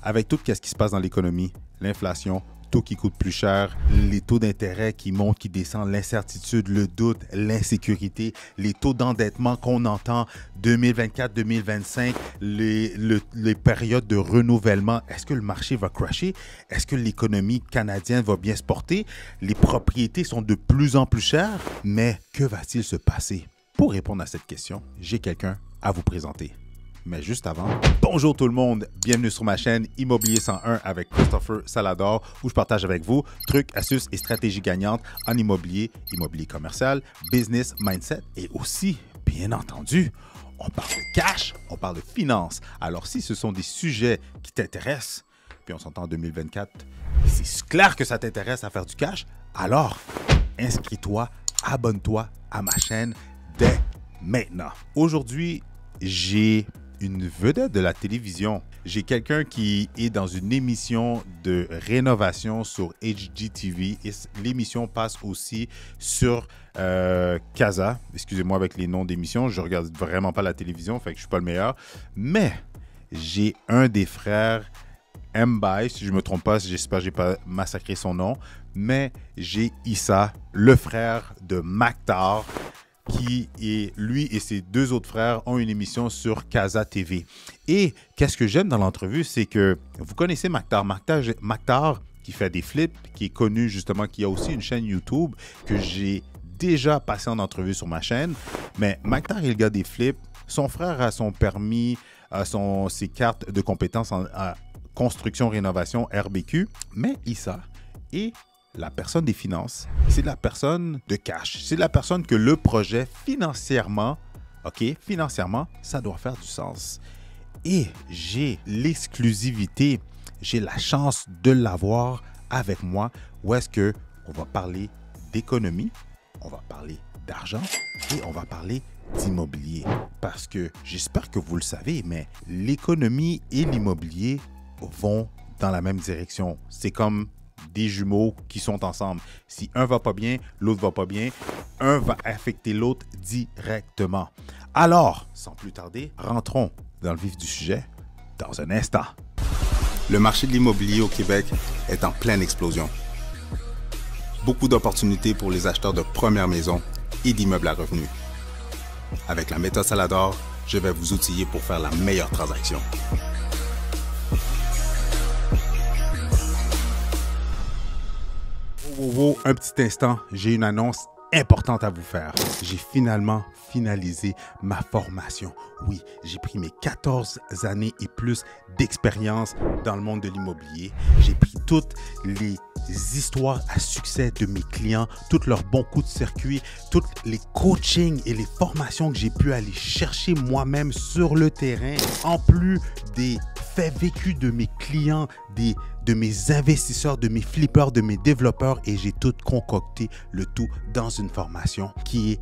avec tout ce qui se passe dans l'économie, l'inflation, tout qui coûte plus cher, les taux d'intérêt qui montent, qui descendent, l'incertitude, le doute, l'insécurité, les taux d'endettement qu'on entend 2024-2025, les périodes de renouvellement. Est-ce que le marché va crasher? Est-ce que l'économie canadienne va bien se porter? Les propriétés sont de plus en plus chères, mais que va-t-il se passer? Pour répondre à cette question, j'ai quelqu'un à vous présenter. Mais juste avant, bonjour tout le monde, bienvenue sur ma chaîne Immobilier 101 avec Christopher Salador où je partage avec vous trucs, astuces et stratégies gagnantes en immobilier, immobilier commercial, business, mindset et aussi, bien entendu, on parle de cash, on parle de finances. Alors si ce sont des sujets qui t'intéressent, puis on s'entend en 2024, c'est clair que ça t'intéresse à faire du cash, alors inscris-toi, abonne-toi à ma chaîne dès maintenant. Aujourd'hui, j'ai une vedette de la télévision. J'ai quelqu'un qui est dans une émission de rénovation sur HGTV. L'émission passe aussi sur Casa. Excusez-moi avec les noms d'émissions. Je ne regarde vraiment pas la télévision, fait que je ne suis pas le meilleur. Mais j'ai un des frères, Mbaye, si je ne me trompe pas, j'espère que je n'ai pas massacré son nom. Mais j'ai Issa, le frère de Mactar, qui est, lui et ses deux autres frères ont une émission sur Casa TV. Et qu'est-ce que j'aime dans l'entrevue, c'est que vous connaissez Mactar. Mactar qui fait des flips, qui est connu justement, qui a aussi une chaîne YouTube que j'ai déjà passé en entrevue sur ma chaîne. Mais Mactar est le gars des flips. Son frère a son permis, ses cartes de compétences en construction, rénovation, RBQ. Mais Issa est la personne des finances, c'est la personne de cash. C'est la personne que le projet financièrement, financièrement, ça doit faire du sens. Et j'ai l'exclusivité, j'ai la chance de l'avoir avec moi où est-ce qu'on va parler d'économie, on va parler d'argent et on va parler d'immobilier. Parce que j'espère que vous le savez, mais l'économie et l'immobilier vont dans la même direction. C'est comme des jumeaux qui sont ensemble. Si un va pas bien, l'autre va pas bien. Un va affecter l'autre directement. Alors, sans plus tarder, rentrons dans le vif du sujet dans un instant. Le marché de l'immobilier au Québec est en pleine explosion. Beaucoup d'opportunités pour les acheteurs de première maison et d'immeubles à revenus. Avec la méthode Salador, je vais vous outiller pour faire la meilleure transaction. Un petit instant, j'ai une annonce importante à vous faire. J'ai finalement finalisé ma formation. Oui, j'ai pris mes 14 années et plus d'expérience dans le monde de l'immobilier. J'ai pris toutes les histoires à succès de mes clients, tous leurs bons coups de circuit, tous les coachings et les formations que j'ai pu aller chercher moi-même sur le terrain, en plus des faits vécus de mes clients, de mes investisseurs, de mes flippers, de mes développeurs, et j'ai tout concocté, le tout dans une formation qui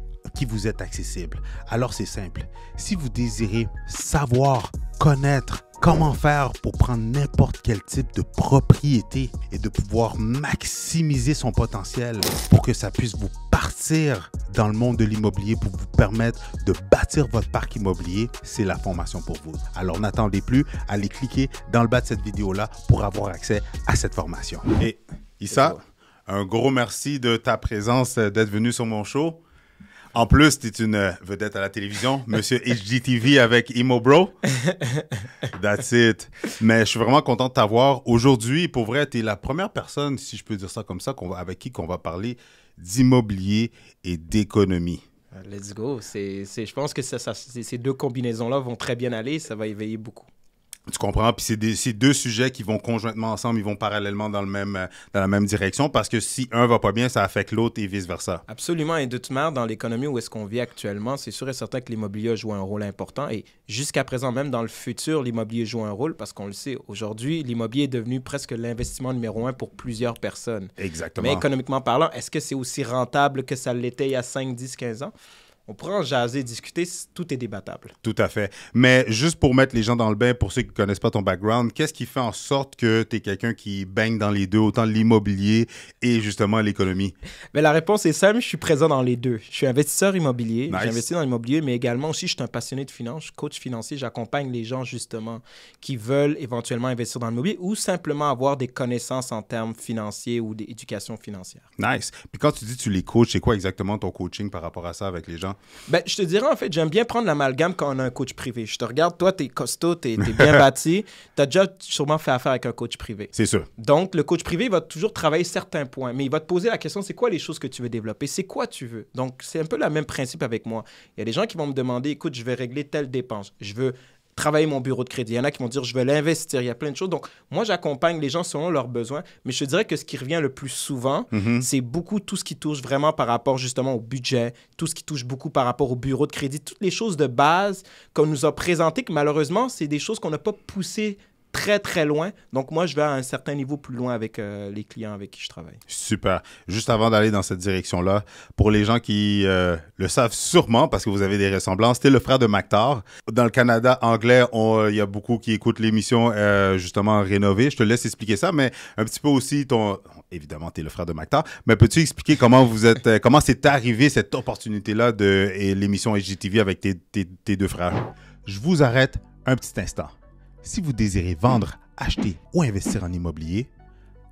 vous est accessible. Alors c'est simple, si vous désirez savoir, connaître, comment faire pour prendre n'importe quel type de propriété et de pouvoir maximiser son potentiel pour que ça puisse vous partir dans le monde de l'immobilier, pour vous permettre de bâtir votre parc immobilier, c'est la formation pour vous. Alors n'attendez plus, allez cliquer dans le bas de cette vidéo-là pour avoir accès à cette formation. Et Issa, un gros merci de ta présence, d'être venu sur mon show. En plus, tu es une vedette à la télévision, Monsieur HGTV avec ImmoBro. That's it. Mais je suis vraiment content de t'avoir. Aujourd'hui, pour vrai, tu es la première personne, si je peux dire ça comme ça, avec qui on va parler d'immobilier et d'économie. Let's go. Je pense que ces deux combinaisons-là vont très bien aller. Ça va éveiller beaucoup. Tu comprends? Puis c'est deux sujets qui vont conjointement ensemble, ils vont parallèlement dans la même direction, parce que si un va pas bien, ça affecte l'autre et vice-versa. Absolument. Et de toute manière, dans l'économie où est-ce qu'on vit actuellement, c'est sûr et certain que l'immobilier joue un rôle important. Et jusqu'à présent, même dans le futur, l'immobilier joue un rôle, parce qu'on le sait, aujourd'hui, l'immobilier est devenu presque l'investissement numéro 1 pour plusieurs personnes. Exactement. Mais économiquement parlant, est-ce que c'est aussi rentable que ça l'était il y a 5, 10, 15 ans? on pourra en jaser, discuter, tout est débattable. Tout à fait. Mais juste pour mettre les gens dans le bain, pour ceux qui ne connaissent pas ton background, qu'est-ce qui fait en sorte que tu es quelqu'un qui baigne dans les deux, autant l'immobilier et justement l'économie? Mais la réponse est simple, je suis présent dans les deux. Je suis investisseur immobilier, Nice. j'investis dans l'immobilier, mais également aussi, je suis un passionné de finance, je suis coach financier, j'accompagne les gens justement qui veulent éventuellement investir dans l'immobilier ou simplement avoir des connaissances en termes financiers ou d'éducation financière. Nice. Puis quand tu dis tu les coaches, c'est quoi exactement ton coaching par rapport à ça avec les gens? Ben, je te dirais, en fait, j'aime bien prendre l'amalgame quand on a un coach privé. Je te regarde, toi, t'es costaud, t'es bien bâti, t'as déjà sûrement fait affaire avec un coach privé. C'est sûr. Donc, le coach privé va toujours travailler certains points, mais il va te poser la question, c'est quoi les choses que tu veux développer? C'est quoi tu veux? Donc, c'est un peu le même principe avec moi. Il y a des gens qui vont me demander, écoute, je vais régler telle dépense. Je veux travailler mon bureau de crédit. Il y en a qui vont dire, je vais l'investir. Il y a plein de choses. Donc, moi, j'accompagne les gens selon leurs besoins. Mais je te dirais que ce qui revient le plus souvent, c'est beaucoup tout ce qui touche vraiment par rapport justement au budget, tout ce qui touche beaucoup par rapport au bureau de crédit, toutes les choses de base qu'on nous a présentées, que malheureusement, c'est des choses qu'on n'a pas poussées très, très loin. Donc, moi, je vais à un certain niveau plus loin avec les clients avec qui je travaille. Super. Juste avant d'aller dans cette direction-là, pour les gens qui le savent sûrement, parce que vous avez des ressemblances, t'es le frère de Maktar. Dans le Canada anglais, il y a beaucoup qui écoutent l'émission justement rénovée. Je te laisse expliquer ça, mais un petit peu aussi évidemment, t'es le frère de Maktar, mais peux-tu expliquer comment comment c'est arrivé cette opportunité-là et l'émission HGTV avec tes deux frères? Je vous arrête un petit instant. Si vous désirez vendre, acheter ou investir en immobilier,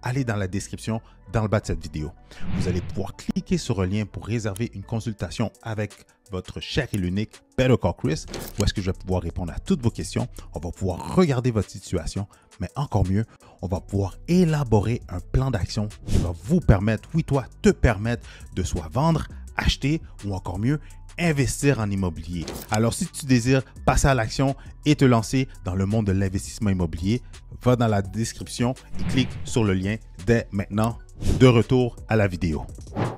allez dans la description dans le bas de cette vidéo. Vous allez pouvoir cliquer sur un lien pour réserver une consultation avec votre cher et l'unique Better Call Chris, où est-ce que je vais pouvoir répondre à toutes vos questions. On va pouvoir regarder votre situation, mais encore mieux, on va pouvoir élaborer un plan d'action qui va vous permettre, oui toi, te permettre de soit vendre, acheter ou encore mieux, investir en immobilier. Alors, si tu désires passer à l'action et te lancer dans le monde de l'investissement immobilier, va dans la description et clique sur le lien dès maintenant. De retour à la vidéo.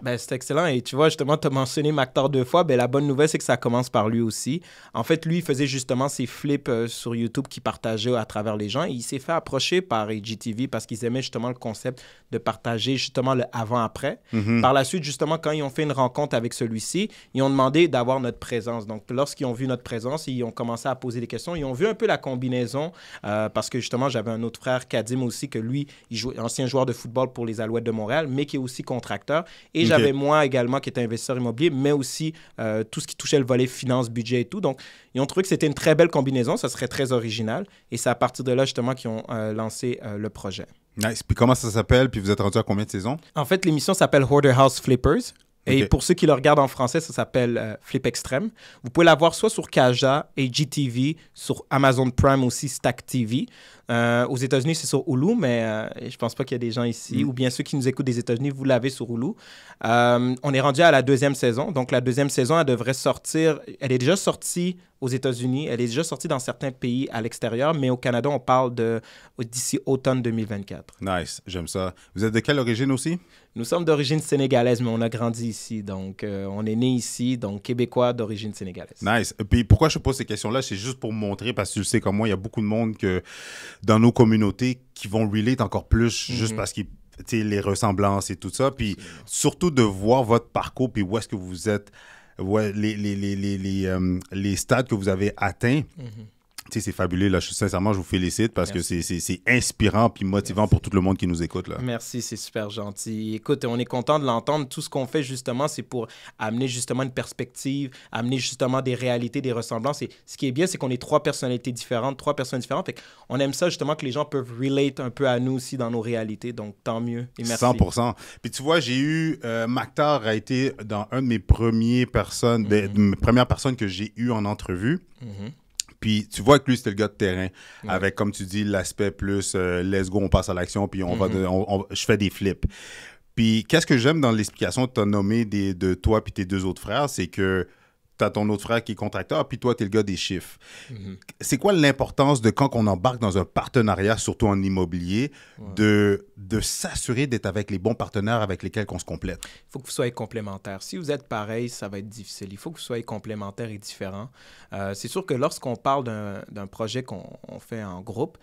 Ben, c'est excellent. Et tu vois, justement, tu as mentionné Maktar 2 fois. Ben, la bonne nouvelle, c'est que ça commence par lui aussi. En fait, lui, il faisait justement ses flips sur YouTube qu'il partageait à travers les gens. Et il s'est fait approcher par HGTV parce qu'ils aimaient justement le concept de partager justement le avant-après. Par la suite, justement, quand ils ont fait une rencontre avec celui-ci, ils ont demandé d'avoir notre présence. Donc, lorsqu'ils ont vu notre présence, ils ont commencé à poser des questions. Ils ont vu un peu la combinaison parce que justement, j'avais un autre frère, Kadim aussi, que lui, il jouait, ancien joueur de football pour les Alouettes de Montréal, mais qui est aussi contracteur. Et j'avais moi également qui était investisseur immobilier, mais aussi tout ce qui touchait le volet finance, budget et tout. Donc, ils ont trouvé que c'était une très belle combinaison, ça serait très original. Et c'est à partir de là, justement, qu'ils ont lancé le projet. Nice. Puis comment ça s'appelle? Puis vous êtes rendu à combien de saisons? En fait, l'émission s'appelle Hoarder House Flippers. Et Okay. pour ceux qui le regardent en français, ça s'appelle Flip Extreme. Vous pouvez la voir soit sur Kaja, HGTV, sur Amazon Prime aussi, Stack TV. Aux États-Unis, c'est sur Hulu, mais je pense pas qu'il y a des gens ici. Ou bien ceux qui nous écoutent des États-Unis, vous l'avez sur Hulu. On est rendu à la 2e saison. Donc, la 2e saison, elle devrait sortir. Elle est déjà sortie aux États-Unis. Elle est déjà sortie dans certains pays à l'extérieur. Mais au Canada, on parle d'ici automne 2024. Nice. J'aime ça. Vous êtes de quelle origine aussi? Nous sommes d'origine sénégalaise, mais on a grandi ici. Donc, on est né ici, donc québécois d'origine sénégalaise. Nice. Puis pourquoi je pose ces questions-là? C'est juste pour montrer, parce que tu le sais comme moi, il y a beaucoup de monde dans nos communautés qui vont relate encore plus juste parce qu'ils les ressemblances et tout ça. Puis surtout de voir votre parcours, puis où est-ce que vous êtes, les stades que vous avez atteints. Tu sais, c'est fabuleux. Là, sincèrement, je vous félicite parce que c'est inspirant puis motivant pour tout le monde qui nous écoute. Là. Merci, c'est super gentil. Écoute, on est content de l'entendre. Tout ce qu'on fait, justement, c'est pour amener justement une perspective, amener justement des réalités, des ressemblances. Et ce qui est bien, c'est qu'on est 3 personnalités différentes, 3 personnes différentes. Fait on aime ça, justement, que les gens peuvent relate un peu à nous aussi dans nos réalités. Donc, tant mieux. Et merci. 100%. Puis tu vois, j'ai eu... Maktar a été dans un de mes premières personnes, mes premières personnes que j'ai eues en entrevue. Puis tu vois que lui, c'était le gars de terrain, avec, comme tu dis, l'aspect plus let's go, on passe à l'action, puis je fais des flips. Puis qu'est-ce que j'aime dans l'explication que tu as nommée de toi puis tes 2 autres frères, c'est que tu as ton autre frère qui est contracteur, puis toi, tu es le gars des chiffres. C'est quoi l'importance de quand on embarque dans un partenariat, surtout en immobilier, de s'assurer d'être avec les bons partenaires avec lesquels on se complète? Il faut que vous soyez complémentaires. Si vous êtes pareil, ça va être difficile. Il faut que vous soyez complémentaires et différents. C'est sûr que lorsqu'on parle d'un projet qu'on fait en groupe,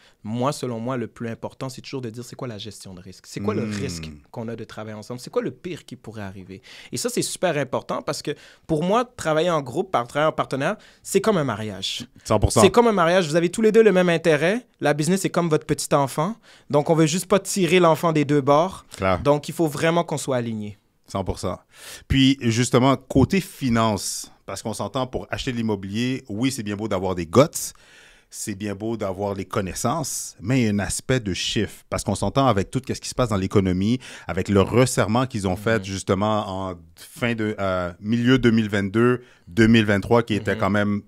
selon moi, le plus important, c'est toujours de dire c'est quoi la gestion de risque. C'est quoi le risque qu'on a de travailler ensemble? C'est quoi le pire qui pourrait arriver? Et ça, c'est super important parce que pour moi, travailler en en groupe, travailler en partenaire, c'est comme un mariage. 100%. C'est comme un mariage. Vous avez tous les deux le même intérêt. La business, c'est comme votre petit enfant. Donc, on veut juste pas tirer l'enfant des deux bords. Clair. Donc, il faut vraiment qu'on soit alignés. 100%. Puis, justement, côté finance, parce qu'on s'entend pour acheter de l'immobilier, oui, c'est bien beau d'avoir des guts, c'est bien beau d'avoir les connaissances, mais il y a un aspect de chiffre, parce qu'on s'entend avec tout ce qui se passe dans l'économie, avec le resserrement qu'ils ont fait justement en milieu 2022, 2023, qui était quand même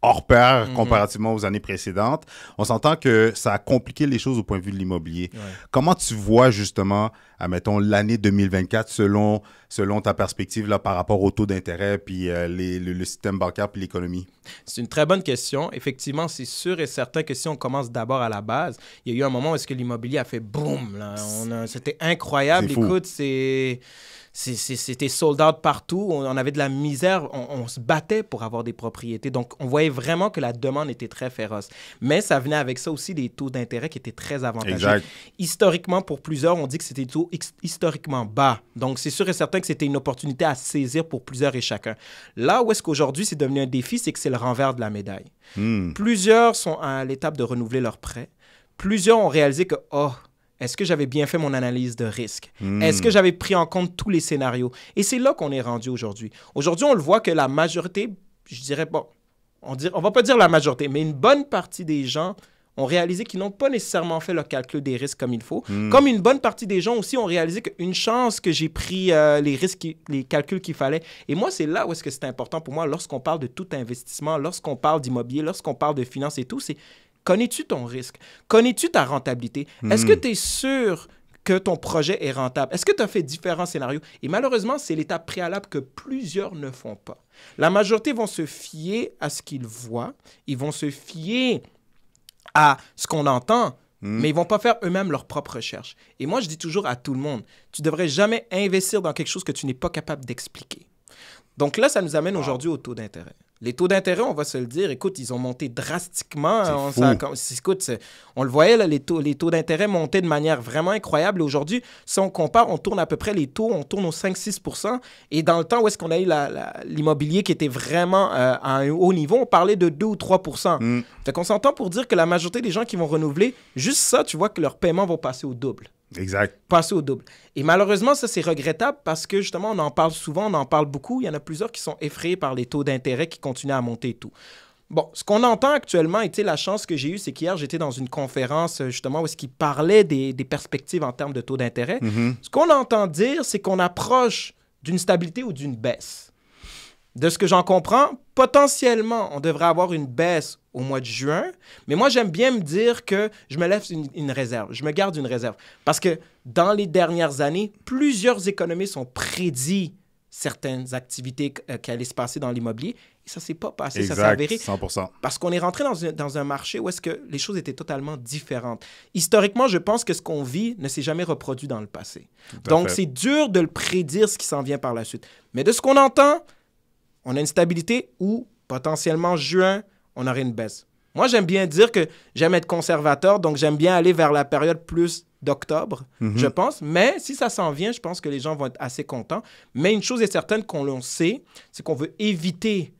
hors pair comparativement aux années précédentes. On s'entend que ça a compliqué les choses au point de vue de l'immobilier. Ouais. Comment tu vois justement, admettons, l'année 2024 selon ta perspective là, par rapport au taux d'intérêt puis le système bancaire puis l'économie? C'est une très bonne question. Effectivement, c'est sûr et certain que si on commence d'abord à la base, il y a eu un moment où est-ce que l'immobilier a fait boum. C'était incroyable. Écoute, c'était sold out partout. On avait de la misère. On se battait pour avoir des propriétés. Donc, on voyait vraiment que la demande était très féroce. Mais ça venait avec ça aussi des taux d'intérêt qui étaient très avantageux. Exact. Historiquement, pour plusieurs, on dit que c'était des taux historiquement bas. Donc, c'est sûr et certain que c'était une opportunité à saisir pour plusieurs et chacun. Là où est-ce qu'aujourd'hui, c'est devenu un défi, c'est que c'est le renvers de la médaille. Plusieurs sont à l'étape de renouveler leurs prêts. Plusieurs ont réalisé que, est-ce que j'avais bien fait mon analyse de risque? Est-ce que j'avais pris en compte tous les scénarios? Et c'est là qu'on est rendu aujourd'hui. Aujourd'hui, on le voit que la majorité, je dirais, on va pas dire la majorité, mais une bonne partie des gens ont réalisé qu'ils n'ont pas nécessairement fait le calcul des risques comme il faut. Comme une bonne partie des gens aussi ont réalisé qu'une chance que j'ai pris les risques, les calculs qu'il fallait. Et moi, c'est là où est-ce que c'est important pour moi lorsqu'on parle de tout investissement, lorsqu'on parle d'immobilier, lorsqu'on parle de finance et tout, c'est connais-tu ton risque? Connais-tu ta rentabilité? Est-ce que tu es sûr que ton projet est rentable? Est-ce que tu as fait différents scénarios? Et malheureusement, c'est l'étape préalable que plusieurs ne font pas. La majorité vont se fier à ce qu'ils voient. Ils vont se fier à ce qu'on entend, mais ils ne vont pas faire eux-mêmes leur propre recherche. Et moi, je dis toujours à tout le monde, tu ne devrais jamais investir dans quelque chose que tu n'es pas capable d'expliquer. Donc là, ça nous amène aujourd'hui au taux d'intérêt. Les taux d'intérêt, on va se le dire, écoute, ils ont monté drastiquement. On le voyait, là, les taux d'intérêt montaient de manière vraiment incroyable. Et aujourd'hui, si on compare, on tourne à peu près les taux, on tourne aux 5-6 %. Et dans le temps où est-ce qu'on a eu l'immobilier qui était vraiment à un haut niveau, on parlait de 2 ou 3 %. Fait qu'on s'entend pour dire que la majorité des gens qui vont renouveler, juste ça, tu vois que leurs paiements vont passer au double. Exact. Passer au double. Et malheureusement, ça, c'est regrettable parce que, justement, on en parle souvent, on en parle beaucoup. Il y en a plusieurs qui sont effrayés par les taux d'intérêt qui continuent à monter et tout. Bon, ce qu'on entend actuellement, et tu sais, la chance que j'ai eue, c'est qu'hier, j'étais dans une conférence, justement, où est-ce qu'ils parlaient des perspectives en termes de taux d'intérêt. Ce qu'on entend dire, c'est qu'on approche d'une stabilité ou d'une baisse. De ce que j'en comprends, potentiellement, on devrait avoir une baisse au mois de juin. Mais moi, j'aime bien me dire que je me lève une réserve. Je me garde une réserve. Parce que dans les dernières années, plusieurs économistes ont prédit certaines activités qui allaient se passer dans l'immobilier. Et ça ne s'est pas passé. Exact, ça s'est avéré. 100%. Parce qu'on est rentré dans un marché où est-ce que les choses étaient totalement différentes. Historiquement, je pense que ce qu'on vit ne s'est jamais reproduit dans le passé. Donc, c'est dur de le prédire ce qui s'en vient par la suite. Mais de ce qu'on entend, on a une stabilité où, potentiellement, juin, on aurait une baisse. Moi, j'aime bien dire que j'aime être conservateur, donc j'aime bien aller vers la période plus d'octobre, je pense. Mais si ça s'en vient, je pense que les gens vont être assez contents. Mais une chose est certaine qu'on le sait, c'est qu'on veut éviter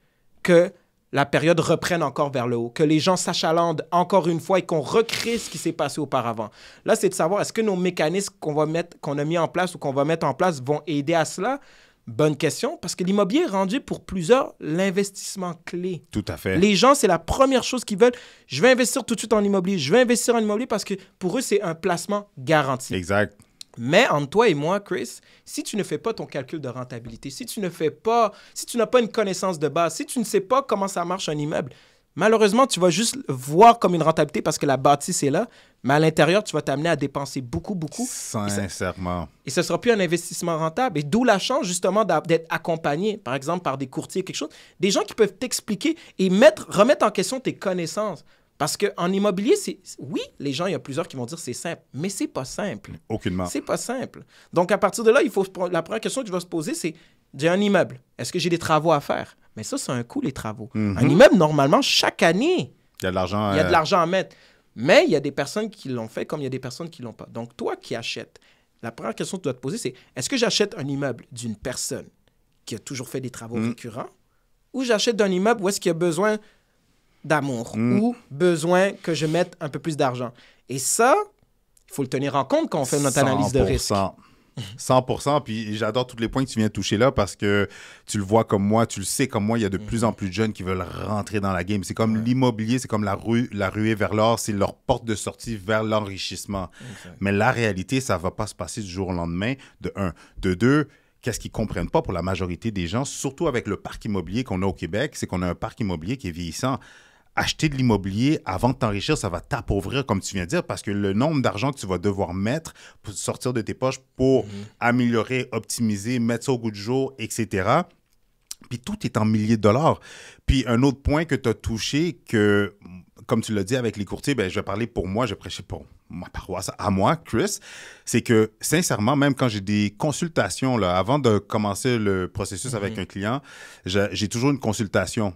que la période reprenne encore vers le haut, que les gens s'achalandent encore une fois et qu'on recrée ce qui s'est passé auparavant. Là, c'est de savoir, est-ce que nos mécanismes qu'on a mis en place ou qu'on va mettre en place vont aider à cela? Bonne question, parce que l'immobilier est rendu pour plusieurs l'investissement clé. Tout à fait. Les gens, c'est la première chose qu'ils veulent. Je vais investir tout de suite en immobilier. Je vais investir en immobilier parce que pour eux, c'est un placement garanti. Exact. Mais entre toi et moi, Chris, si tu ne fais pas ton calcul de rentabilité, si tu n'as pas une connaissance de base, si tu ne sais pas comment ça marche un immeuble, malheureusement, tu vas juste voir comme une rentabilité parce que la bâtisse est là, mais à l'intérieur, tu vas t'amener à dépenser beaucoup. Sincèrement. Et ce ne sera plus un investissement rentable. Et d'où la chance, justement, d'être accompagné, par exemple, par des courtiers, quelque chose, des gens qui peuvent t'expliquer et remettre en question tes connaissances. Parce qu'en immobilier, oui, les gens, il y a plusieurs qui vont dire c'est simple, mais c'est pas simple. Aucunement. C'est pas simple. Donc, à partir de là, la première question que tu vas se poser, c'est j'ai un immeuble. Est-ce que j'ai des travaux à faire? Mais ça, c'est un coût, les travaux. Un immeuble, normalement, chaque année, il y a de l'argent. Il y a de l'argent à mettre. Mais il y a des personnes qui l'ont fait comme il y a des personnes qui ne l'ont pas. Donc, toi qui achètes, la première question que tu dois te poser, c'est est-ce que j'achète un immeuble d'une personne qui a toujours fait des travaux récurrents ou j'achète d'un immeuble où est-ce qu'il y a besoin d'amour ou besoin que je mette un peu plus d'argent. Et ça, il faut le tenir en compte quand on fait notre analyse de risque. 100%. Puis j'adore tous les points que tu viens de toucher là parce que tu le vois comme moi, tu le sais comme moi, il y a de plus en plus de jeunes qui veulent rentrer dans la game. C'est comme l'immobilier, c'est comme la ruée vers l'or, c'est leur porte de sortie vers l'enrichissement. Exact. Mais la réalité, ça ne va pas se passer du jour au lendemain, de un. De deux, qu'est-ce qu'ils ne comprennent pas pour la majorité des gens, surtout avec le parc immobilier qu'on a au Québec, c'est qu'on a un parc immobilier qui est vieillissant. Acheter de l'immobilier avant de t'enrichir, ça va t'appauvrir, comme tu viens de dire, parce que le nombre d'argent que tu vas devoir mettre pour sortir de tes poches pour améliorer, optimiser, mettre ça au goût du jour, etc. Puis tout est en milliers de dollars. Puis un autre point que tu as touché, que, comme tu l'as dit avec les courtiers, ben, je vais parler pour moi, je vais prêcher pour ma paroisse, à moi, Chris, c'est que sincèrement, même quand j'ai des consultations, là, avant de commencer le processus avec un client, j'ai toujours une consultation.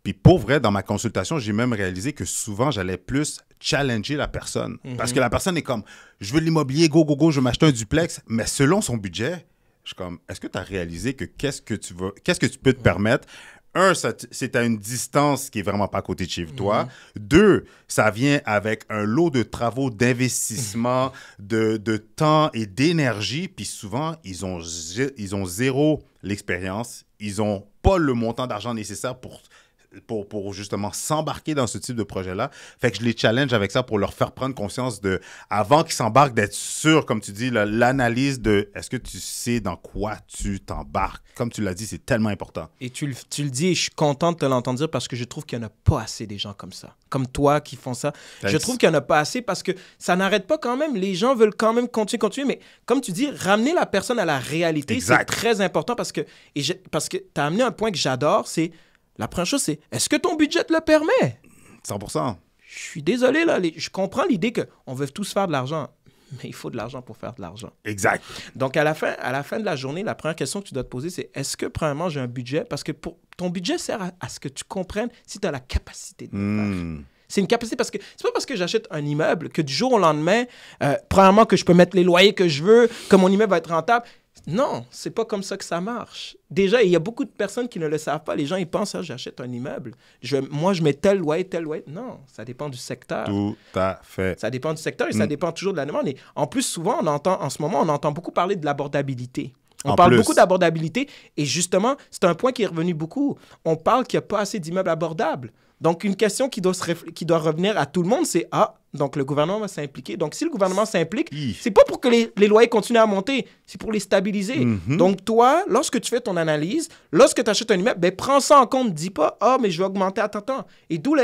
Puis pour vrai, dans ma consultation, j'ai même réalisé que souvent, j'allais plus challenger la personne. Parce que la personne est comme, je veux l'immobilier, go, go, go, je veux m'acheter un duplex. Mais selon son budget, je suis comme, est-ce que tu as réalisé que qu'est-ce que tu peux te permettre? Un, c'est à une distance qui est vraiment pas à côté de chez toi. Deux, ça vient avec un lot de travaux, d'investissement, de temps et d'énergie. Puis souvent, ils ont zéro l'expérience. Ils n'ont pas le montant d'argent nécessaire pour justement s'embarquer dans ce type de projet-là. Fait que je les challenge avec ça pour leur faire prendre conscience de, avant qu'ils s'embarquent, d'être sûr, comme tu dis, l'analyse de est-ce que tu sais dans quoi tu t'embarques. Comme tu l'as dit, c'est tellement important. Et tu le dis et je suis content de te l'entendre dire parce que je trouve qu'il n'y en a pas assez des gens comme ça. Comme toi qui font ça. Je trouve qu'il n'y en a pas assez parce que ça n'arrête pas quand même. Les gens veulent quand même continuer. Mais comme tu dis, ramener la personne à la réalité, c'est très important parce que tu as amené un point que j'adore, c'est la première chose, c'est est-ce que ton budget te le permet? 100%. Je suis désolé, là. Je comprends l'idée qu'on veut tous faire de l'argent, mais il faut de l'argent pour faire de l'argent. Exact. Donc, à la fin de la journée, la première question que tu dois te poser, c'est est-ce que, premièrement, j'ai un budget? Parce que ton budget sert à ce que tu comprennes si tu as la capacité de le faire. C'est une capacité parce que c'est pas parce que j'achète un immeuble que du jour au lendemain, premièrement, que je peux mettre les loyers que je veux, que mon immeuble va être rentable. Non, c'est pas comme ça que ça marche. Déjà, il y a beaucoup de personnes qui ne le savent pas. Les gens, ils pensent, j'achète un immeuble. Moi, je mets tel loyer, tel loyer. Non, ça dépend du secteur. Tout à fait. Ça dépend du secteur et ça dépend toujours de la demande. Et en plus, souvent, en ce moment, on entend beaucoup parler de l'abordabilité. On parle beaucoup d'abordabilité et justement, c'est un point qui est revenu beaucoup. On parle qu'il n'y a pas assez d'immeubles abordables. Donc, une question qui doit revenir à tout le monde, c'est donc le gouvernement va s'impliquer. Donc, si le gouvernement s'implique, c'est pas pour que les loyers continuent à monter, c'est pour les stabiliser. Donc, toi, lorsque tu fais ton analyse, lorsque tu achètes un immeuble, ben, prends ça en compte. Dis pas, mais je vais augmenter à temps. Et d'où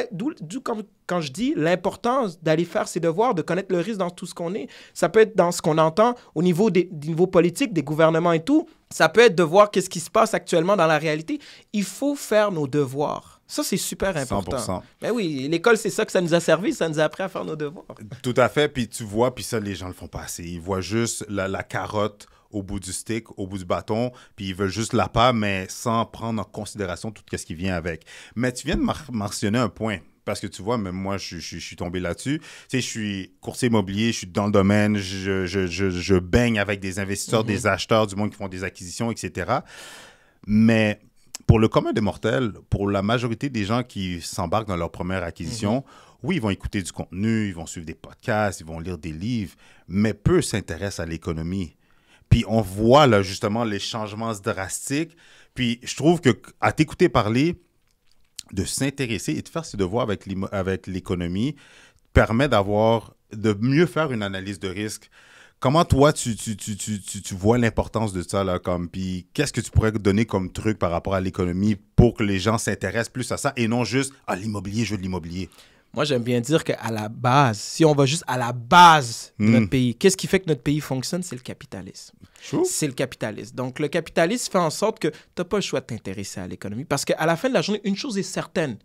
quand je dis l'importance d'aller faire ses devoirs, de connaître le risque dans tout ce qu'on est. Ça peut être dans ce qu'on entend au niveau du niveau politique, des gouvernements et tout. Ça peut être de voir qu'est-ce qui se passe actuellement dans la réalité. Il faut faire nos devoirs. Ça, c'est super important. 100%. Ben oui, l'école, c'est ça que ça nous a servi. Ça nous a appris à faire nos devoirs. Tout à fait. Puis tu vois, puis ça, les gens le font pas assez. Ils voient juste la carotte au bout du stick, au bout du bâton, puis ils veulent juste la part, mais sans prendre en considération tout ce qui vient avec. Mais tu viens de mentionner un point. Parce que tu vois, même moi, je suis tombé là-dessus. Tu sais, je suis courtier immobilier, je suis dans le domaine, je baigne avec des investisseurs, des acheteurs, du monde qui font des acquisitions, etc. Mais pour le commun des mortels, pour la majorité des gens qui s'embarquent dans leur première acquisition, oui, ils vont écouter du contenu, ils vont suivre des podcasts, ils vont lire des livres, mais peu s'intéressent à l'économie. Puis on voit là justement les changements drastiques. Puis je trouve qu'à t'écouter parler, de s'intéresser et de faire ses devoirs avec l'économie permet de mieux faire une analyse de risque. Comment toi, tu vois l'importance de ça, là, puis qu'est-ce que tu pourrais donner comme truc par rapport à l'économie pour que les gens s'intéressent plus à ça et non juste à l'immobilier, je veux de l'immobilier? Moi, j'aime bien dire qu'à la base, si on va juste à la base de notre pays, qu'est-ce qui fait que notre pays fonctionne? C'est le capitalisme. C'est le capitalisme. Donc, le capitalisme fait en sorte que tu n'as pas le choix de t'intéresser à l'économie. Parce qu'à la fin de la journée, une chose est certaine.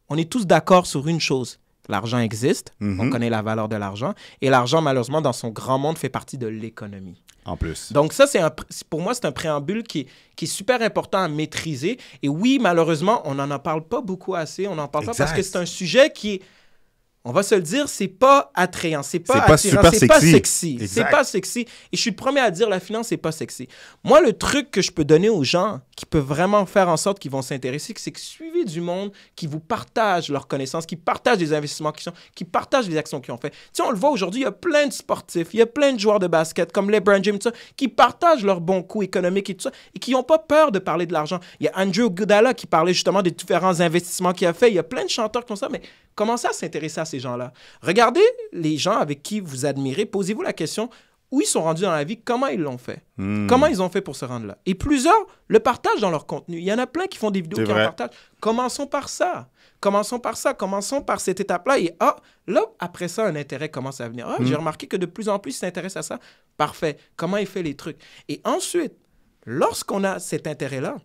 On est tous d'accord sur une chose. L'argent existe. On connaît la valeur de l'argent. Et l'argent, malheureusement, dans son grand monde, fait partie de l'économie. En plus. Donc, ça, pour moi, c'est un préambule qui est super important à maîtriser. Et oui, malheureusement, on n'en parle pas beaucoup assez. On n'en parle pas parce que c'est un sujet qui est... on va se le dire, c'est pas attrayant, c'est pas attirant, super c'est pas sexy. sexy. Exact. C'est pas sexy. Et je suis le premier à dire, la finance, c'est pas sexy. Moi, le truc que je peux donner aux gens qui peuvent vraiment faire en sorte qu'ils vont s'intéresser, c'est que suivez du monde qui vous partage leurs connaissances, qui partage des investissements qui partagent les actions qu'ils ont fait. Tu sais, on le voit aujourd'hui, il y a plein de sportifs, il y a plein de joueurs de basket comme LeBron James, tout ça, qui partagent leurs bons coups économiques et tout ça, et qui n'ont pas peur de parler de l'argent. Il y a Andrew Iguodala qui parlait justement des différents investissements qu'il a fait. Il y a plein de chanteurs qui ont ça, mais commencez à s'intéresser à ces gens-là. Regardez les gens avec qui vous admirez, posez-vous la question où ils sont rendus dans la vie, comment ils l'ont fait, comment ils ont fait pour se rendre là. Et plusieurs le partagent dans leur contenu. Il y en a plein qui font des vidéos qui en partagent. Commençons par ça. Commençons par cette étape-là. Et là, après ça, un intérêt commence à venir. J'ai remarqué que de plus en plus, ils s'intéressent à ça. Parfait. Comment il fait les trucs? Et ensuite, lorsqu'on a cet intérêt-là,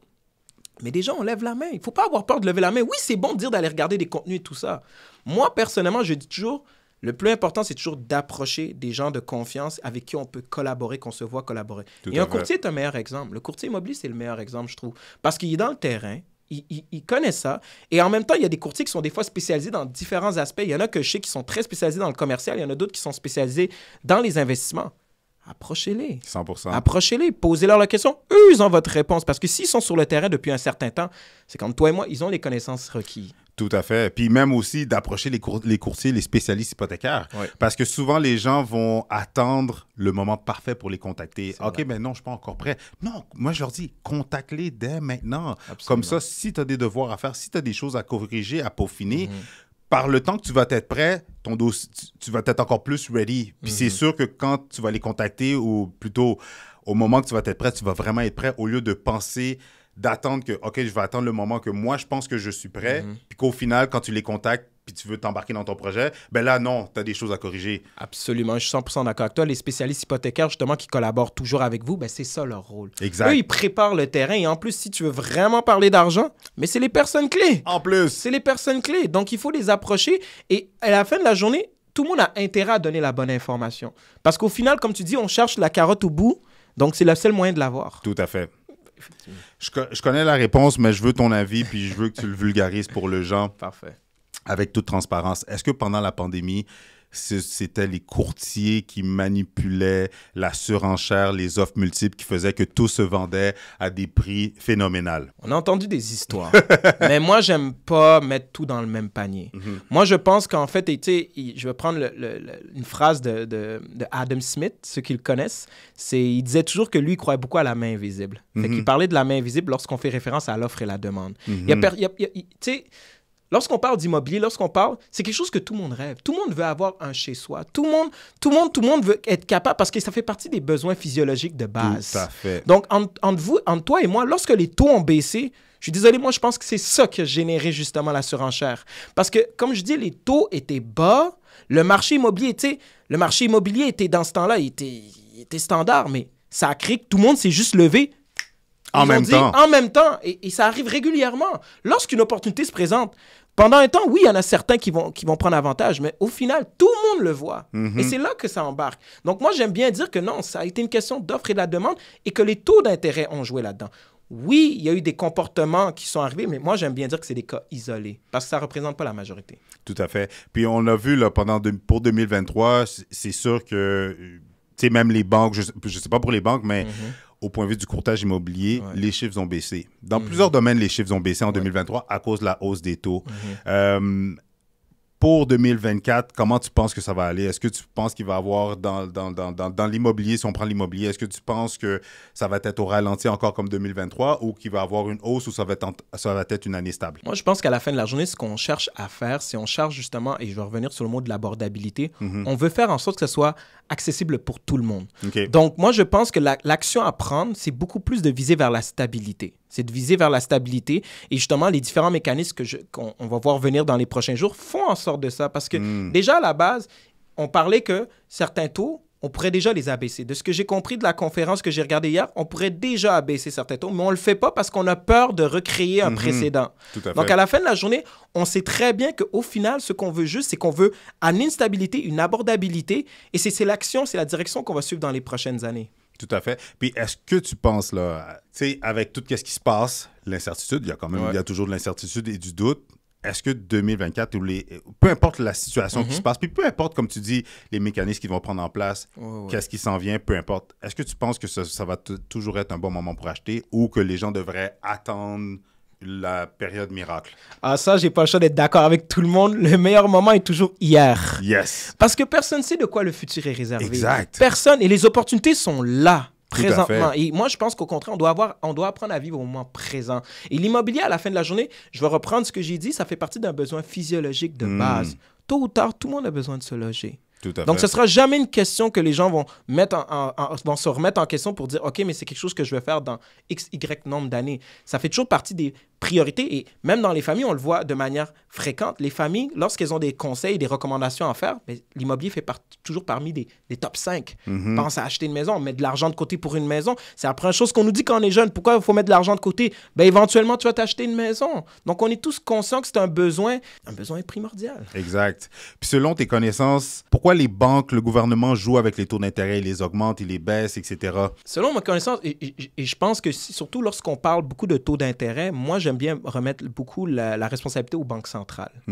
mais déjà, on lève la main. Il ne faut pas avoir peur de lever la main. Oui, c'est bon de dire d'aller regarder des contenus et tout ça. Moi, personnellement, je dis toujours, le plus important, c'est toujours d'approcher des gens de confiance avec qui on peut collaborer, qu'on se voit collaborer. Et un courtier est un meilleur exemple. Le courtier immobilier, c'est le meilleur exemple, je trouve. Parce qu'il est dans le terrain, il connaît ça. Et en même temps, il y a des courtiers qui sont des fois spécialisés dans différents aspects. Il y en a que je sais qui sont très spécialisés dans le commercial. Il y en a d'autres qui sont spécialisés dans les investissements. Approchez-les. 100%. Approchez-les. Posez-leur la question. Eux, ils ont votre réponse. Parce que s'ils sont sur le terrain depuis un certain temps, c'est comme toi et moi, ils ont les connaissances requises. Tout à fait. Puis même aussi d'approcher les courtiers, les spécialistes hypothécaires. Oui. Parce que souvent, les gens vont attendre le moment parfait pour les contacter. OK, mais non, je ne suis pas encore prêt. Non, moi, je leur dis, contacte-les dès maintenant. Absolument. Comme ça, si tu as des devoirs à faire, si tu as des choses à corriger, à peaufiner, par le temps que tu vas être prêt, ton dossier, tu vas être encore plus ready. Puis c'est sûr que quand tu vas les contacter, ou plutôt au moment que tu vas être prêt, tu vas vraiment être prêt au lieu de penser, d'attendre que, OK, je vais attendre le moment que moi, je pense que je suis prêt. Puis qu'au final, quand tu les contactes, puis tu veux t'embarquer dans ton projet, ben là, non, tu as des choses à corriger. Absolument, je suis 100% d'accord avec toi. Les spécialistes hypothécaires, justement, qui collaborent toujours avec vous, ben c'est ça leur rôle. Exact. Eux, ils préparent le terrain. Et en plus, si tu veux vraiment parler d'argent, mais c'est les personnes clés. En plus. C'est les personnes clés. Donc, il faut les approcher. Et à la fin de la journée, tout le monde a intérêt à donner la bonne information. Parce qu'au final, comme tu dis, on cherche la carotte au bout. Donc, c'est le seul moyen de l'avoir. Tout à fait. Je connais la réponse, mais je veux ton avis, puis je veux que tu le vulgarises pour le gens. Parfait. Avec toute transparence. Est-ce que pendant la pandémie, c'était les courtiers qui manipulaient la surenchère, les offres multiples qui faisaient que tout se vendait à des prix phénoménaux? On a entendu des histoires. Mais moi, j'aime pas mettre tout dans le même panier. Moi, je pense qu'en fait, tu sais, je vais prendre une phrase de Adam Smith, ceux qui le connaissent. Il disait toujours que lui, il croyait beaucoup à la main invisible. Fait qu'il parlait de la main invisible lorsqu'on fait référence à l'offre et la demande. Tu sais, lorsqu'on parle d'immobilier, c'est quelque chose que tout le monde rêve. Tout le monde veut avoir un chez-soi. Tout le monde veut être capable parce que ça fait partie des besoins physiologiques de base. Tout à fait. Donc, entre toi et moi, lorsque les taux ont baissé, je suis désolé, moi, je pense que c'est ça qui a généré justement la surenchère. Parce que, comme je dis, les taux étaient bas. Le marché immobilier était dans ce temps-là, il était standard, mais ça a créé que tout le monde s'est juste levé. En même temps. Et ça arrive régulièrement. Lorsqu'une opportunité se présente, pendant un temps, oui, il y en a certains qui vont prendre avantage, mais au final, tout le monde le voit. Et c'est là que ça embarque. Donc, moi, j'aime bien dire que non, ça a été une question d'offre et de la demande et que les taux d'intérêt ont joué là-dedans. Oui, il y a eu des comportements qui sont arrivés, mais moi, j'aime bien dire que c'est des cas isolés parce que ça ne représente pas la majorité. Tout à fait. Puis, on a vu là, pour 2023, c'est sûr que, tu sais, même les banques, je ne sais pas pour les banques, mais au point de vue du courtage immobilier, les chiffres ont baissé. Dans plusieurs domaines, les chiffres ont baissé en 2023 à cause de la hausse des taux. Pour 2024, comment tu penses que ça va aller? Est-ce que tu penses qu'il va y avoir dans l'immobilier, si on prend l'immobilier, est-ce que tu penses que ça va être au ralenti encore comme 2023 ou qu'il va y avoir une hausse ou ça va être une année stable? Moi, je pense qu'à la fin de la journée, ce qu'on cherche à faire, c'est on cherche justement, et je vais revenir sur le mot de l'abordabilité, on veut faire en sorte que ce soit accessible pour tout le monde. Okay. Donc, moi, je pense que l'action à prendre, c'est beaucoup plus de viser vers la stabilité. C'est de viser vers la stabilité. Et justement, les différents mécanismes qu'on va voir venir dans les prochains jours font en sorte de ça. Parce que déjà, à la base, on parlait que certains taux, on pourrait déjà les abaisser. De ce que j'ai compris de la conférence que j'ai regardée hier, on pourrait déjà abaisser certains taux, mais on ne le fait pas parce qu'on a peur de recréer un précédent. Tout à fait. Donc, à la fin de la journée, on sait très bien qu'au final, ce qu'on veut juste, c'est qu'on veut en une stabilité, une abordabilité. Et c'est l'action, c'est la direction qu'on va suivre dans les prochaines années. Tout à fait. Puis, est-ce que tu penses, là, tu sais, avec tout ce qui se passe, l'incertitude, il y a toujours de l'incertitude et du doute. est-ce que 2024, peu importe la situation qui se passe, puis peu importe, comme tu dis, les mécanismes qu'ils vont prendre en place, qu'est-ce qui s'en vient, peu importe, est-ce que tu penses que ça va toujours être un bon moment pour acheter ou que les gens devraient attendre la période miracle? Ah, ça, j'ai pas le choix d'être d'accord avec tout le monde. Le meilleur moment est toujours hier. Yes. Parce que personne ne sait de quoi le futur est réservé. Exact. Personne. Et les opportunités sont là, présentement. fait. Et moi, je pense qu'au contraire, on doit apprendre à vivre au moment présent. Et l'immobilier, à la fin de la journée, je vais reprendre ce que j'ai dit, ça fait partie d'un besoin physiologique de base. Tôt ou tard, tout le monde a besoin de se loger. Tout à Donc, fait. ce ne sera jamais une question que les gens vont se remettre en question pour dire « OK, mais c'est quelque chose que je vais faire dans X, Y nombre d'années. » Ça fait toujours partie des priorités. Et même dans les familles, on le voit de manière fréquente. Les familles, lorsqu'elles ont des conseils, des recommandations à faire, l'immobilier fait toujours parmi des top 5. Pense à acheter une maison, mettre de l'argent de côté pour une maison. C'est la première chose qu'on nous dit quand on est jeune. Pourquoi il faut mettre de l'argent de côté? Éventuellement, tu vas t'acheter une maison. Donc, on est tous conscients que c'est un besoin primordial. Exact. Puis selon tes connaissances, pourquoi les banques, le gouvernement jouent avec les taux d'intérêt, ils les augmentent, ils les baissent, etc.? Selon ma connaissance, et je pense que surtout lorsqu'on parle beaucoup de taux d'intérêt, moi, j'aime bien remettre beaucoup la responsabilité aux banques centrales.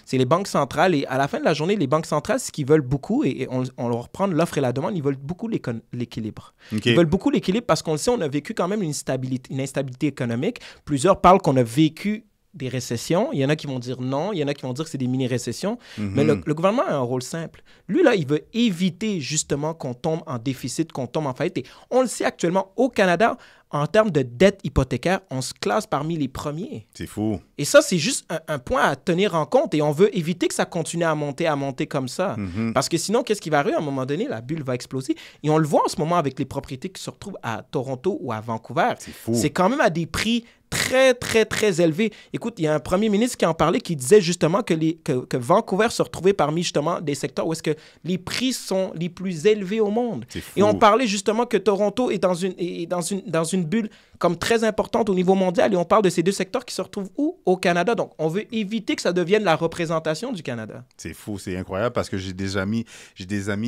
C'est les banques centrales, et à la fin de la journée, les banques centrales, ce qu'ils veulent beaucoup, et on leur reprend l'offre et la demande, ils veulent beaucoup l'équilibre. Okay. Ils veulent beaucoup l'équilibre parce qu'on le sait, on a vécu quand même une instabilité économique. Plusieurs parlent qu'on a vécu des récessions. Il y en a qui vont dire non, il y en a qui vont dire que c'est des mini-récessions. Mais le gouvernement a un rôle simple. Lui, là, il veut éviter justement qu'on tombe en déficit, qu'on tombe en faillite. Et on le sait actuellement, au Canada, en termes de dette hypothécaire, on se classe parmi les premiers. C'est fou. Et ça, c'est juste un point à tenir en compte. Et on veut éviter que ça continue à monter comme ça. Parce que sinon, qu'est-ce qui va arriver? À un moment donné, la bulle va exploser. Et on le voit en ce moment avec les propriétés qui se retrouvent à Toronto ou à Vancouver. C'est fou. C'est quand même à des prix très, très, très élevés. Écoute, il y a un premier ministre qui en parlait, qui disait justement que Vancouver se retrouvait parmi justement des secteurs où est-ce que les prix sont les plus élevés au monde. C'est fou. Et on parlait justement que Toronto est dans une bulle comme très importante au niveau mondial. Et on parle de ces deux secteurs qui se retrouvent où? Au Canada. Donc, on veut éviter que ça devienne la représentation du Canada. C'est fou, c'est incroyable parce que j'ai des amis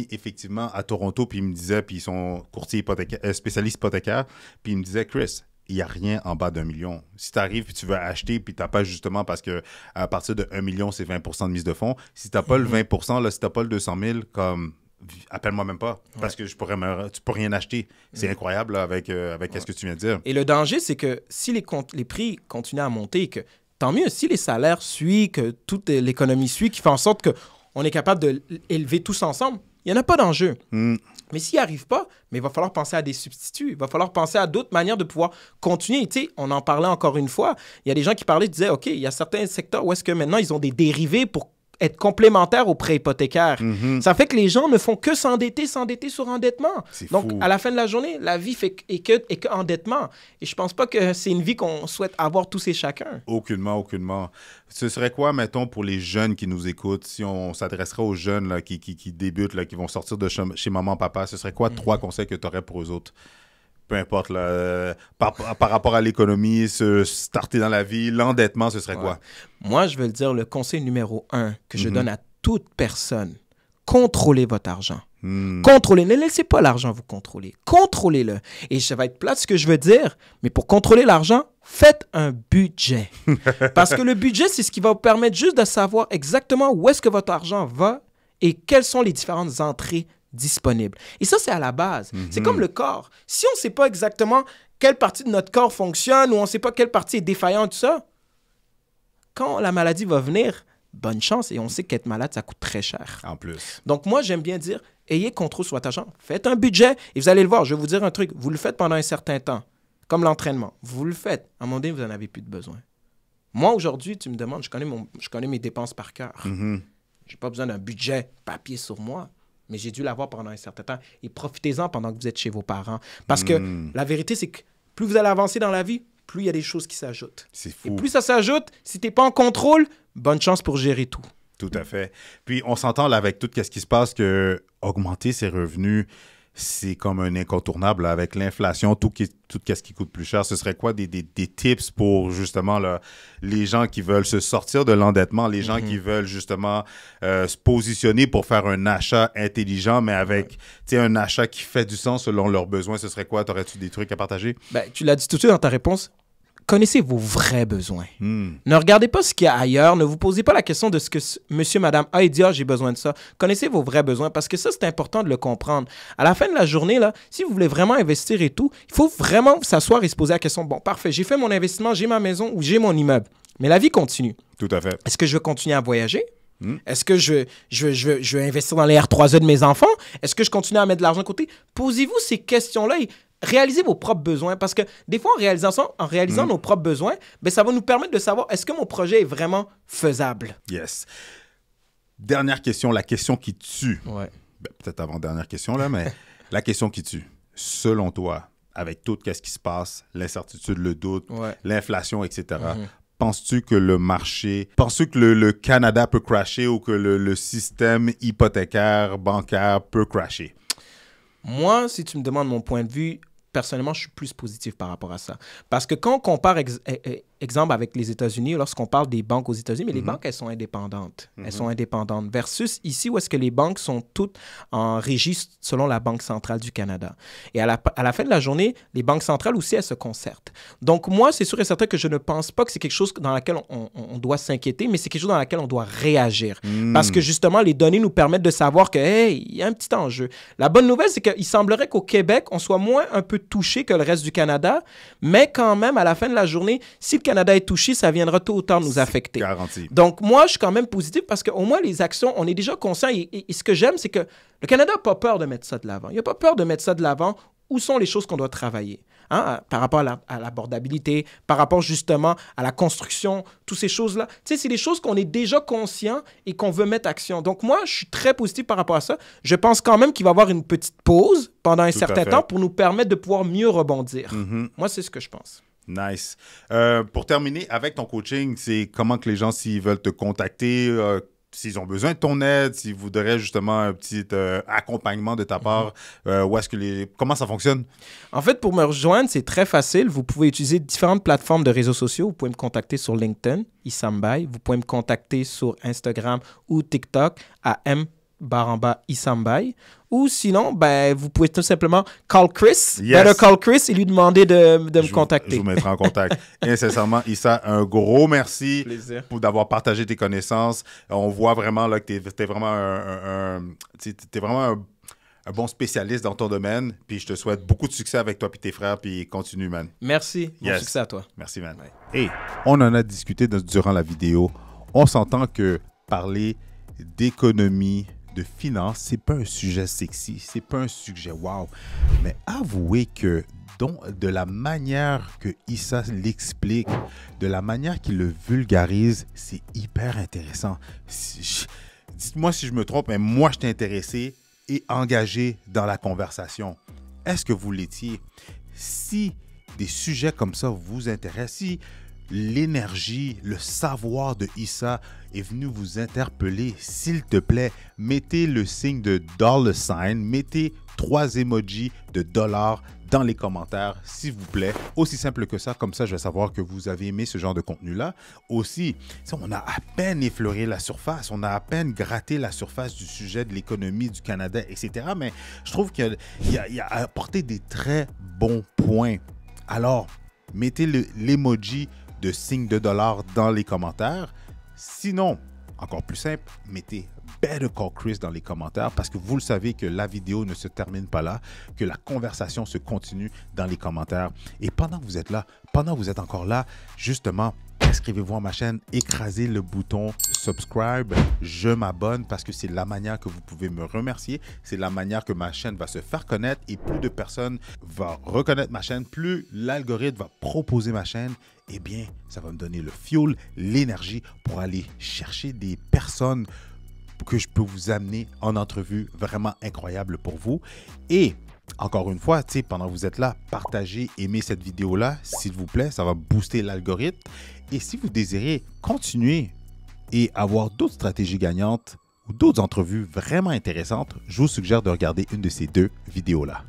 effectivement à Toronto, puis ils me disaient, puis ils sont courtiers spécialistes hypothécaires, puis ils me disaient, Chris, il n'y a rien en bas d'1 million. Si tu arrives et tu veux acheter, puis tu n'as pas justement, parce qu'à partir de 1 million, c'est 20% de mise de fonds. Si tu n'as pas le 20%, là, si tu n'as pas le 200 000, comme, appelle-moi même pas, parce que tu peux rien acheter. C'est incroyable là, avec ce que tu viens de dire. Et le danger, c'est que si les prix continuent à monter, que tant mieux, si les salaires suivent, que toute l'économie suit, qui fait en sorte qu'on est capable d'élever tous ensemble, il n'y en a pas d'enjeu. Mais s'il n'y arrive pas, mais il va falloir penser à des substituts. Il va falloir penser à d'autres manières de pouvoir continuer. Tu sais, on en parlait encore une fois. Il y a des gens qui parlaient, disaient, OK, il y a certains secteurs où est-ce que maintenant, ils ont des dérivés pour être complémentaires aux prêts hypothécaires. Ça fait que les gens ne font que s'endetter sur endettement. Donc, à la fin de la journée, la vie est que endettement. Et je pense pas que c'est une vie qu'on souhaite avoir tous et chacun. Aucunement. Ce serait quoi, mettons, pour les jeunes qui nous écoutent, si on s'adresserait aux jeunes là, qui débutent, là, qui vont sortir de chez maman, papa, ce serait quoi 3 conseils que tu aurais pour eux autres? Peu importe, là, par rapport à l'économie, se starter dans la vie, l'endettement, ce serait quoi? Moi, je veux le dire, le conseil numéro 1 que je donne à toute personne, contrôlez votre argent. Contrôlez, ne laissez pas l'argent vous contrôler. Contrôlez-le. Et ça va être plate ce que je veux dire, mais pour contrôler l'argent, faites un budget. Parce que le budget, c'est ce qui va vous permettre juste de savoir exactement où est-ce que votre argent va et quelles sont les différentes entrées disponible. Et ça, c'est à la base. C'est comme le corps. Si on ne sait pas exactement quelle partie de notre corps fonctionne ou on ne sait pas quelle partie est défaillante, tout ça, quand la maladie va venir, bonne chance. Et on sait qu'être malade, ça coûte très cher. En plus. Donc, moi, j'aime bien dire, ayez contrôle sur votre argent. Faites un budget et vous allez le voir. Je vais vous dire un truc. Vous le faites pendant un certain temps, comme l'entraînement. Vous le faites. À un moment donné, vous n'en avez plus de besoin. Moi, aujourd'hui, tu me demandes, je connais mes dépenses par cœur. Je n'ai pas besoin d'un budget papier sur moi. Mais j'ai dû l'avoir pendant un certain temps. Et profitez-en pendant que vous êtes chez vos parents. Parce que la vérité, c'est que plus vous allez avancer dans la vie, plus il y a des choses qui s'ajoutent. C'est fou. Et plus ça s'ajoute, si tu n'es pas en contrôle, bonne chance pour gérer tout. Tout à fait. Puis on s'entend là avec tout ce qui se passe que augmenter ses revenus, c'est comme un incontournable là, avec l'inflation, tout ce qui coûte plus cher. Ce serait quoi des tips pour justement là, les gens qui veulent se sortir de l'endettement, les gens qui veulent justement se positionner pour faire un achat intelligent, mais avec un achat qui fait du sens selon leurs besoins. Ce serait quoi? T'aurais-tu des trucs à partager? Ben, tu l'as dit tout de suite dans ta réponse. connaissez vos vrais besoins. Hmm. Ne regardez pas ce qu'il y a ailleurs. Ne vous posez pas la question de ce que monsieur, madame A et dit, ah, j'ai besoin de ça. Connaissez vos vrais besoins parce que ça, c'est important de le comprendre. À la fin de la journée, là, si vous voulez vraiment investir et tout, il faut vraiment s'asseoir et se poser la question, bon, parfait, j'ai fait mon investissement, j'ai ma maison ou j'ai mon immeuble. Mais la vie continue. Tout à fait. Est-ce que je veux continuer à voyager? Est-ce que je veux investir dans les R3E de mes enfants? Est-ce que je continue à mettre de l'argent de côté? Posez-vous ces questions-là et réalisez vos propres besoins. Parce que des fois, en réalisant nos propres besoins, ben, ça va nous permettre de savoir est-ce que mon projet est vraiment faisable? Yes. Dernière question, la question qui tue. Ouais. Ben, peut-être avant-dernière question, là, mais la question qui tue. Selon toi, avec tout ce qui se passe, l'incertitude, le doute, l'inflation, etc., penses-tu que le marché, penses-tu que le Canada peut crasher ou que le système hypothécaire, bancaire peut crasher? Moi, si tu me demandes mon point de vue, personnellement, je suis plus positif par rapport à ça. Parce que quand on compare, exemple, avec les États-Unis, lorsqu'on parle des banques aux États-Unis, mais les banques, elles sont indépendantes. Elles sont indépendantes. Versus ici, où est-ce que les banques sont toutes en régie selon la Banque centrale du Canada. Et à la fin de la journée, les banques centrales aussi, elles se concertent. Donc, moi, c'est sûr et certain que je ne pense pas que c'est quelque chose dans laquelle on doit s'inquiéter, mais c'est quelque chose dans laquelle on doit réagir. Parce que, justement, les données nous permettent de savoir que, hey, il y a un petit enjeu. La bonne nouvelle, c'est qu'il semblerait qu'au Québec, on soit moins un peu touché que le reste du Canada, mais quand même, à la fin de la journée, si le Canada est touché, ça viendra tôt ou tard nous affecter. Garanti. Donc, moi, je suis quand même positif parce qu'au moins, les actions, on est déjà conscient. Et ce que j'aime, c'est que le Canada n'a pas peur de mettre ça de l'avant. Il n'a pas peur de mettre ça de l'avant. Où sont les choses qu'on doit travailler? Par rapport à l'abordabilité, par rapport justement à la construction, toutes ces choses-là. Tu sais, c'est des choses qu'on est déjà conscient et qu'on veut mettre action. Donc, moi, je suis très positif par rapport à ça. Je pense quand même qu'il va y avoir une petite pause pendant un certain temps pour nous permettre de pouvoir mieux rebondir. Moi, c'est ce que je pense. Nice. Pour terminer, avec ton coaching, c'est comment que les gens, s'ils veulent te contacter, s'ils ont besoin de ton aide, s'ils voudraient justement un petit accompagnement de ta part, comment ça fonctionne? En fait, pour me rejoindre, c'est très facile. Vous pouvez utiliser différentes plateformes de réseaux sociaux. Vous pouvez me contacter sur LinkedIn, Issam Baye. Vous pouvez me contacter sur Instagram ou TikTok à _Issam Baye. Ou sinon, ben, vous pouvez tout simplement call Chris, better call Chris et lui demander de me contacter. Je vous mettrai en contact. Et sincèrement, Issa, un gros merci d'avoir partagé tes connaissances. On voit vraiment là, que tu es vraiment un bon spécialiste dans ton domaine. Puis je te souhaite beaucoup de succès avec toi et tes frères. Puis continue, man. Merci. Bon succès à toi. Merci, man. Et on en a discuté durant la vidéo. On s'entend que parler d'économie, de finances, c'est pas un sujet sexy, c'est pas un sujet wow. Mais avouez que de la manière que Issa l'explique, de la manière qu'il le vulgarise, c'est hyper intéressant. Dites-moi si je me trompe, mais moi, je t'ai intéressé et engagé dans la conversation. Est-ce que vous l'étiez? Si des sujets comme ça vous intéressent, si l'énergie, le savoir de Issa est venu vous interpeller, s'il te plaît, mettez le signe de $, mettez 3 emojis de dollars dans les commentaires, s'il vous plaît. Aussi simple que ça, comme ça, je vais savoir que vous avez aimé ce genre de contenu-là. Aussi, on a à peine effleuré la surface, on a à peine gratté la surface du sujet de l'économie du Canada, etc. Mais je trouve qu'il a apporté des très bons points. Alors, mettez l'emoji de signe de dollar dans les commentaires. Sinon, encore plus simple, mettez Better Call Chris dans les commentaires parce que vous le savez que la vidéo ne se termine pas là, que la conversation se continue dans les commentaires. Et pendant que vous êtes là, pendant que vous êtes encore là, justement, inscrivez-vous à ma chaîne, écrasez le bouton subscribe, je m'abonne parce que c'est la manière que vous pouvez me remercier, c'est la manière que ma chaîne va se faire connaître et plus de personnes vont reconnaître ma chaîne, plus l'algorithme va proposer ma chaîne, eh bien, ça va me donner le fuel, l'énergie pour aller chercher des personnes que je peux vous amener en entrevue vraiment incroyable pour vous. Et encore une fois, pendant que vous êtes là, partagez, aimez cette vidéo-là, s'il vous plaît, ça va booster l'algorithme. Et si vous désirez continuer et avoir d'autres stratégies gagnantes ou d'autres entrevues vraiment intéressantes, je vous suggère de regarder une de ces 2 vidéos-là.